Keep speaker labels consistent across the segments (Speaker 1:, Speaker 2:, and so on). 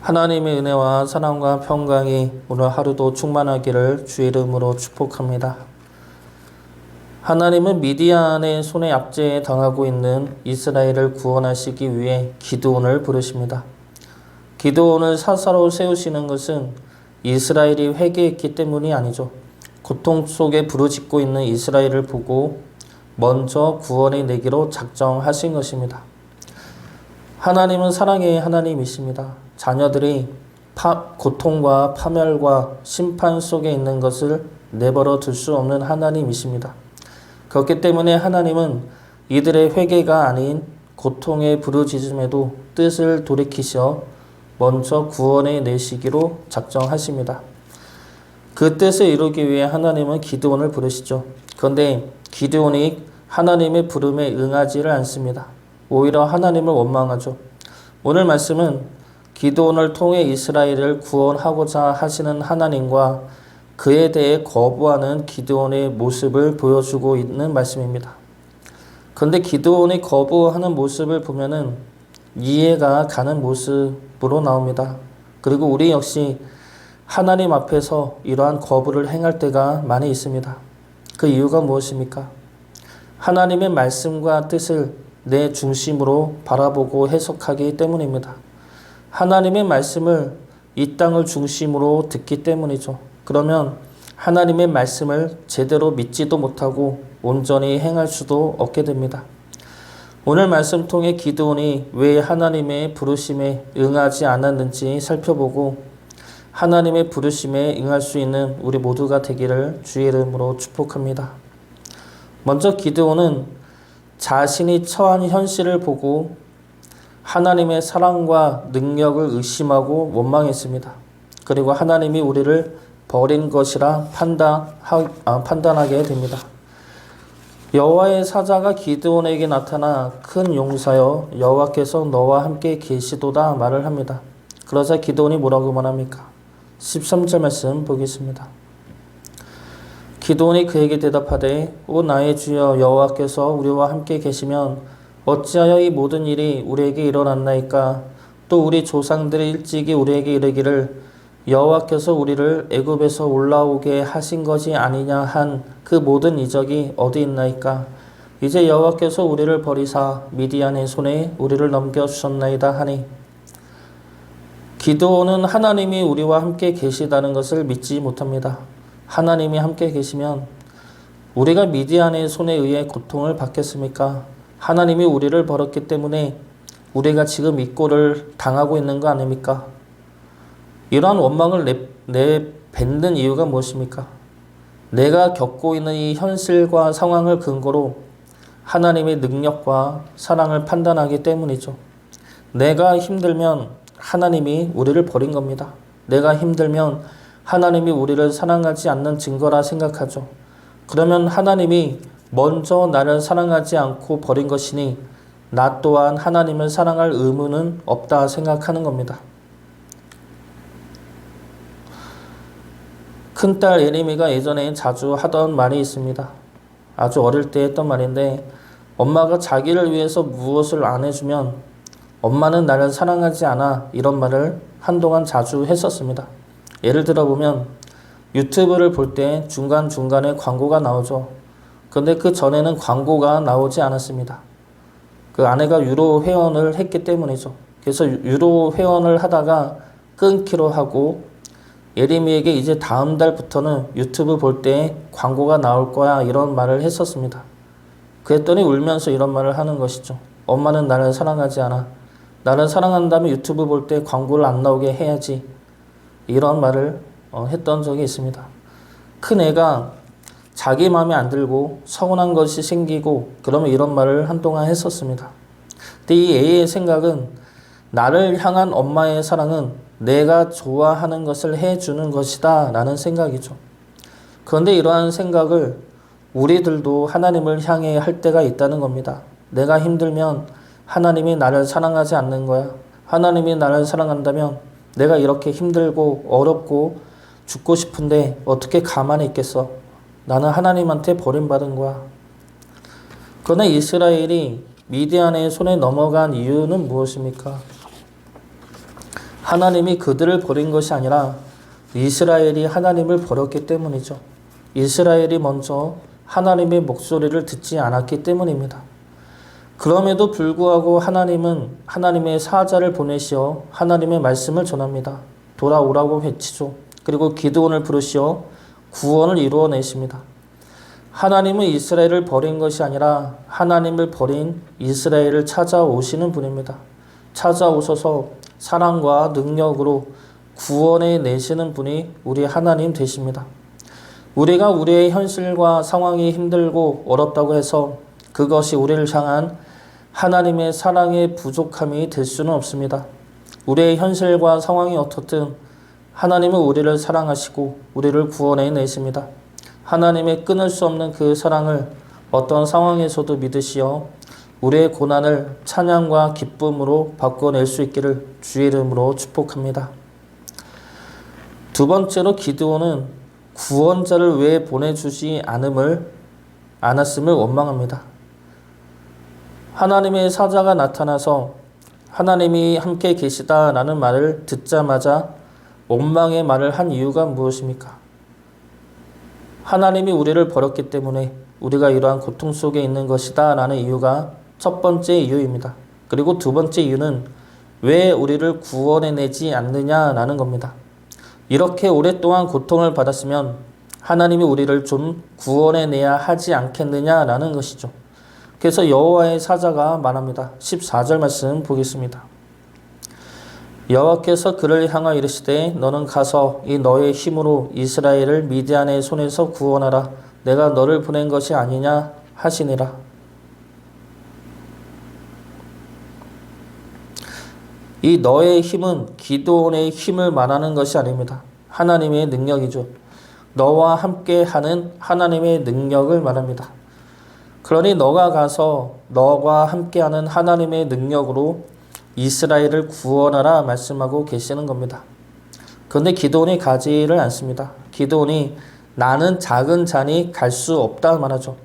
Speaker 1: 하나님의 은혜와 사랑과 평강이 오늘 하루도 충만하기를 주의 이름으로 축복합니다. 하나님은 미디안의 손에 압제에 당하고 있는 이스라엘을 구원하시기 위해 기드온을 부르십니다. 기드온을 사사로 세우시는 것은 이스라엘이 회개했기 때문이 아니죠. 고통 속에 부르짖고 있는 이스라엘을 보고 먼저 구원해 내기로 작정하신 것입니다. 하나님은 사랑의 하나님이십니다. 자녀들이 고통과 파멸과 심판 속에 있는 것을 내버려 둘 수 없는 하나님이십니다. 그렇기 때문에 하나님은 이들의 회개가 아닌 고통의 부르짖음에도 뜻을 돌이키셔 먼저 구원해 내시기로 작정하십니다. 그 뜻을 이루기 위해 하나님은 기드온을 부르시죠. 그런데 기드온이 하나님의 부름에 응하지를 않습니다. 오히려 하나님을 원망하죠. 오늘 말씀은 기드온을 통해 이스라엘을 구원하고자 하시는 하나님과 그에 대해 거부하는 기드온의 모습을 보여주고 있는 말씀입니다. 그런데 기드온이 거부하는 모습을 보면은 이해가 가는 모습으로 나옵니다. 그리고 우리 역시 하나님 앞에서 이러한 거부를 행할 때가 많이 있습니다. 그 이유가 무엇입니까? 하나님의 말씀과 뜻을 내 중심으로 바라보고 해석하기 때문입니다. 하나님의 말씀을 이 땅을 중심으로 듣기 때문이죠. 그러면 하나님의 말씀을 제대로 믿지도 못하고 온전히 행할 수도 없게 됩니다. 오늘 말씀 통해 기드온이 왜 하나님의 부르심에 응하지 않았는지 살펴보고 하나님의 부르심에 응할 수 있는 우리 모두가 되기를 주의 이름으로 축복합니다. 먼저 기드온은 자신이 처한 현실을 보고 하나님의 사랑과 능력을 의심하고 원망했습니다. 그리고 하나님이 우리를 버린 것이라 판단하게 됩니다. 여호와의 사자가 기드온에게 나타나 큰 용사여 여호와께서 너와 함께 계시도다 말을 합니다. 그러자 기드온이 뭐라고 말합니까? 13절 말씀 보겠습니다. 기드온이 그에게 대답하되 오 나의 주여 여호와께서 우리와 함께 계시면 어찌하여 이 모든 일이 우리에게 일어났나이까? 또 우리 조상들이 일찍이 우리에게 이르기를 여호와께서 우리를 애굽에서 올라오게 하신 것이 아니냐 한 그 모든 이적이 어디 있나이까? 이제 여호와께서 우리를 버리사 미디안의 손에 우리를 넘겨주셨나이다 하니 기드온은 하나님이 우리와 함께 계시다는 것을 믿지 못합니다. 하나님이 함께 계시면 우리가 미디안의 손에 의해 고통을 받겠습니까? 하나님이 우리를 버렸기 때문에 우리가 지금 이 꼴을 당하고 있는 거 아닙니까? 이러한 원망을 내뱉는 이유가 무엇입니까? 내가 겪고 있는 이 현실과 상황을 근거로 하나님의 능력과 사랑을 판단하기 때문이죠. 내가 힘들면 하나님이 우리를 버린 겁니다. 내가 힘들면 하나님이 우리를 사랑하지 않는 증거라 생각하죠. 그러면 하나님이 먼저 나를 사랑하지 않고 버린 것이니 나 또한 하나님을 사랑할 의무는 없다 생각하는 겁니다. 큰딸 예림이가 예전에 자주 하던 말이 있습니다. 아주 어릴 때 했던 말인데 엄마가 자기를 위해서 무엇을 안 해주면 엄마는 나를 사랑하지 않아 이런 말을 한동안 자주 했었습니다. 예를 들어보면 유튜브를 볼 때 중간중간에 광고가 나오죠. 그런데 그 전에는 광고가 나오지 않았습니다. 그 아내가 유로 회원을 했기 때문이죠. 그래서 유로 회원을 하다가 끊기로 하고 예림이에게 이제 다음 달부터는 유튜브 볼 때 광고가 나올 거야 이런 말을 했었습니다. 그랬더니 울면서 이런 말을 하는 것이죠. 엄마는 나를 사랑하지 않아. 나를 사랑한다면 유튜브 볼 때 광고를 안 나오게 해야지. 이런 말을 했던 적이 있습니다. 큰 애가 자기 마음에 안 들고 서운한 것이 생기고 그러면 이런 말을 한동안 했었습니다. 근데 이 애의 생각은 나를 향한 엄마의 사랑은 내가 좋아하는 것을 해주는 것이다 라는 생각이죠. 그런데 이러한 생각을 우리들도 하나님을 향해 할 때가 있다는 겁니다. 내가 힘들면 하나님이 나를 사랑하지 않는 거야. 하나님이 나를 사랑한다면 내가 이렇게 힘들고 어렵고 죽고 싶은데 어떻게 가만히 있겠어? 나는 하나님한테 버림받은 거야. 그러나 이스라엘이 미디안의 손에 넘어간 이유는 무엇입니까? 하나님이 그들을 버린 것이 아니라 이스라엘이 하나님을 버렸기 때문이죠. 이스라엘이 먼저 하나님의 목소리를 듣지 않았기 때문입니다. 그럼에도 불구하고 하나님은 하나님의 사자를 보내시어 하나님의 말씀을 전합니다. 돌아오라고 외치죠. 그리고 기드온을 부르시어 구원을 이루어내십니다. 하나님은 이스라엘을 버린 것이 아니라 하나님을 버린 이스라엘을 찾아오시는 분입니다. 찾아오셔서 사랑과 능력으로 구원해 내시는 분이 우리 하나님 되십니다. 우리가 우리의 현실과 상황이 힘들고 어렵다고 해서 그것이 우리를 향한 하나님의 사랑의 부족함이 될 수는 없습니다. 우리의 현실과 상황이 어떻든 하나님은 우리를 사랑하시고 우리를 구원해 내십니다. 하나님의 끊을 수 없는 그 사랑을 어떤 상황에서도 믿으시어 우리의 고난을 찬양과 기쁨으로 바꿔낼 수 있기를 주의 이름으로 축복합니다. 두 번째로 기드온은 구원자를 왜 보내주지 않았음을 원망합니다. 하나님의 사자가 나타나서 하나님이 함께 계시다라는 말을 듣자마자 원망의 말을 한 이유가 무엇입니까? 하나님이 우리를 버렸기 때문에 우리가 이러한 고통 속에 있는 것이다 라는 이유가 첫 번째 이유입니다. 그리고 두 번째 이유는 왜 우리를 구원해내지 않느냐라는 겁니다. 이렇게 오랫동안 고통을 받았으면 하나님이 우리를 좀 구원해내야 하지 않겠느냐라는 것이죠. 그래서 여호와의 사자가 말합니다. 14절 말씀 보겠습니다. 여호와께서 그를 향하여 이르시되 너는 가서 이 너의 힘으로 이스라엘을 미디안의 손에서 구원하라. 내가 너를 보낸 것이 아니냐 하시니라. 이 너의 힘은 기드온의 힘을 말하는 것이 아닙니다. 하나님의 능력이죠. 너와 함께하는 하나님의 능력을 말합니다. 그러니 너가 가서 너와 함께하는 하나님의 능력으로 이스라엘을 구원하라 말씀하고 계시는 겁니다. 그런데 기드온이 가지를 않습니다. 기드온이 나는 작은 자니 갈 수 없다 말하죠.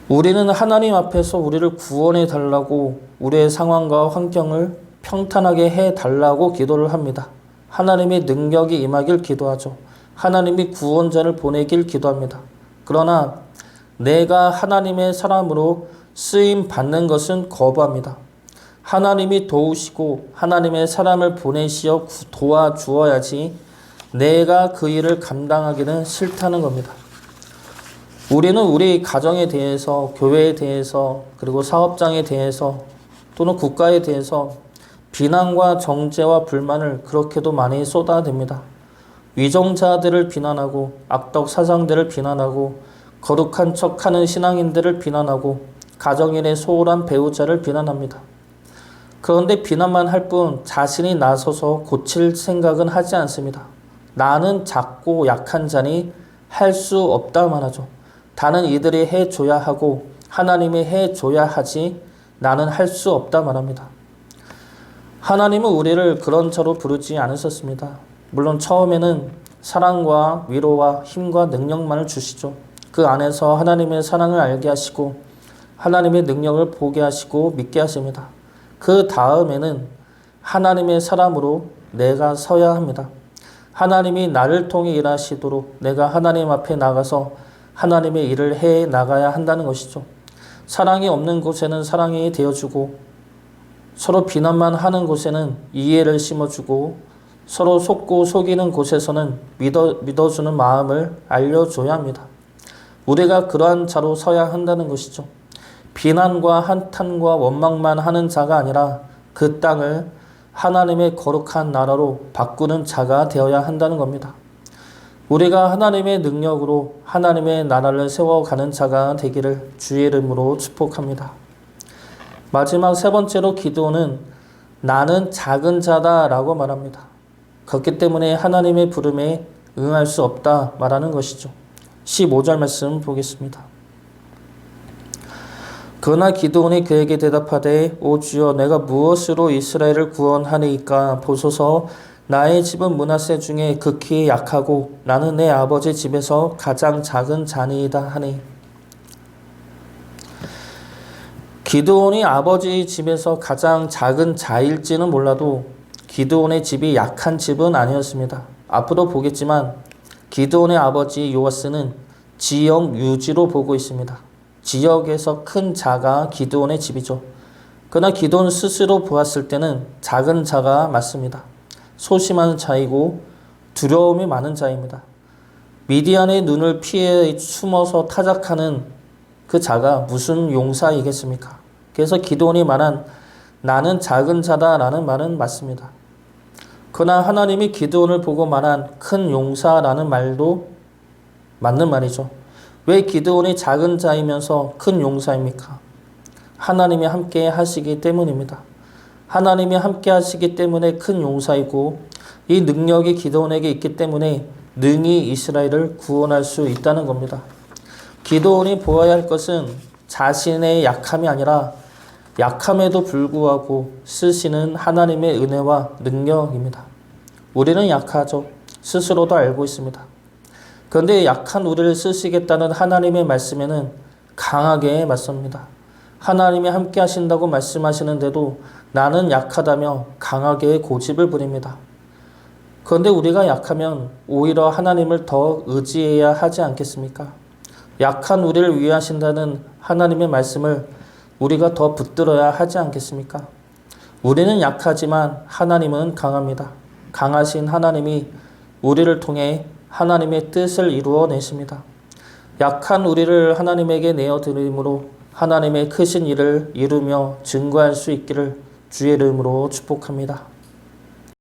Speaker 1: 우리는 하나님 앞에서 우리를 구원해 달라고 우리의 상황과 환경을 평탄하게 해 달라고 기도를 합니다. 하나님의 능력이 임하길 기도하죠. 하나님이 구원자를 보내길 기도합니다. 그러나 내가 하나님의 사람으로 쓰임 받는 것은 거부합니다. 하나님이 도우시고 하나님의 사람을 보내시어 도와주어야지 내가 그 일을 감당하기는 싫다는 겁니다. 우리는 우리 가정에 대해서, 교회에 대해서, 그리고 사업장에 대해서 또는 국가에 대해서 비난과 정죄와 불만을 그렇게도 많이 쏟아댑니다. 위정자들을 비난하고 악덕 사장들을 비난하고 거룩한 척하는 신앙인들을 비난하고 가정일에 소홀한 배우자를 비난합니다. 그런데 비난만 할 뿐 자신이 나서서 고칠 생각은 하지 않습니다. 나는 작고 약한 자니 할 수 없다만 하죠. 다른 이들이 해줘야 하고 하나님이 해줘야 하지 나는 할 수 없다 말합니다. 하나님은 우리를 그런 자로 부르지 않으셨습니다. 물론 처음에는 사랑과 위로와 힘과 능력만을 주시죠. 그 안에서 하나님의 사랑을 알게 하시고 하나님의 능력을 보게 하시고 믿게 하십니다. 그 다음에는 하나님의 사람으로 내가 서야 합니다. 하나님이 나를 통해 일하시도록 내가 하나님 앞에 나가서 하나님의 일을 해 나가야 한다는 것이죠. 사랑이 없는 곳에는 사랑이 되어주고 서로 비난만 하는 곳에는 이해를 심어주고 서로 속고 속이는 곳에서는 믿어주는 마음을 알려줘야 합니다. 우리가 그러한 자로 서야 한다는 것이죠. 비난과 한탄과 원망만 하는 자가 아니라 그 땅을 하나님의 거룩한 나라로 바꾸는 자가 되어야 한다는 겁니다. 우리가 하나님의 능력으로 하나님의 나라를 세워가는 자가 되기를 주의 이름으로 축복합니다. 마지막 세 번째로 기드온은 나는 작은 자다 라고 말합니다. 그렇기 때문에 하나님의 부름에 응할 수 없다 말하는 것이죠. 15절 말씀 보겠습니다. 그러나 기드온이 그에게 대답하되 오 주여 내가 무엇으로 이스라엘을 구원하리이까 보소서 나의 집은 므낫세 중에 극히 약하고 나는 내 아버지 집에서 가장 작은 자니이다 하니 기드온이 아버지 집에서 가장 작은 자일지는 몰라도 기드온의 집이 약한 집은 아니었습니다. 앞으로 보겠지만 기드온의 아버지 요아스는 지역 유지로 보고 있습니다. 지역에서 큰 자가 기드온의 집이죠. 그러나 기드온 스스로 보았을 때는 작은 자가 맞습니다. 소심한 자이고 두려움이 많은 자입니다. 미디안의 눈을 피해 숨어서 타작하는 그 자가 무슨 용사이겠습니까? 그래서 기드온이 말한 나는 작은 자다라는 말은 맞습니다. 그러나 하나님이 기드온을 보고 말한 큰 용사라는 말도 맞는 말이죠. 왜 기드온이 작은 자이면서 큰 용사입니까? 하나님이 함께 하시기 때문입니다. 하나님이 함께 하시기 때문에 큰 용사이고 이 능력이 기드온에게 있기 때문에 능히 이스라엘을 구원할 수 있다는 겁니다. 기드온이 보아야 할 것은 자신의 약함이 아니라 약함에도 불구하고 쓰시는 하나님의 은혜와 능력입니다. 우리는 약하죠. 스스로도 알고 있습니다. 그런데 약한 우리를 쓰시겠다는 하나님의 말씀에는 강하게 맞섭니다. 하나님이 함께 하신다고 말씀하시는데도 나는 약하다며 강하게 고집을 부립니다. 그런데 우리가 약하면 오히려 하나님을 더 의지해야 하지 않겠습니까? 약한 우리를 위하신다는 하나님의 말씀을 우리가 더 붙들어야 하지 않겠습니까? 우리는 약하지만 하나님은 강합니다. 강하신 하나님이 우리를 통해 하나님의 뜻을 이루어내십니다. 약한 우리를 하나님에게 내어드림으로 하나님의 크신 일을 이루며 증거할 수 있기를 주의 이름으로 축복합니다.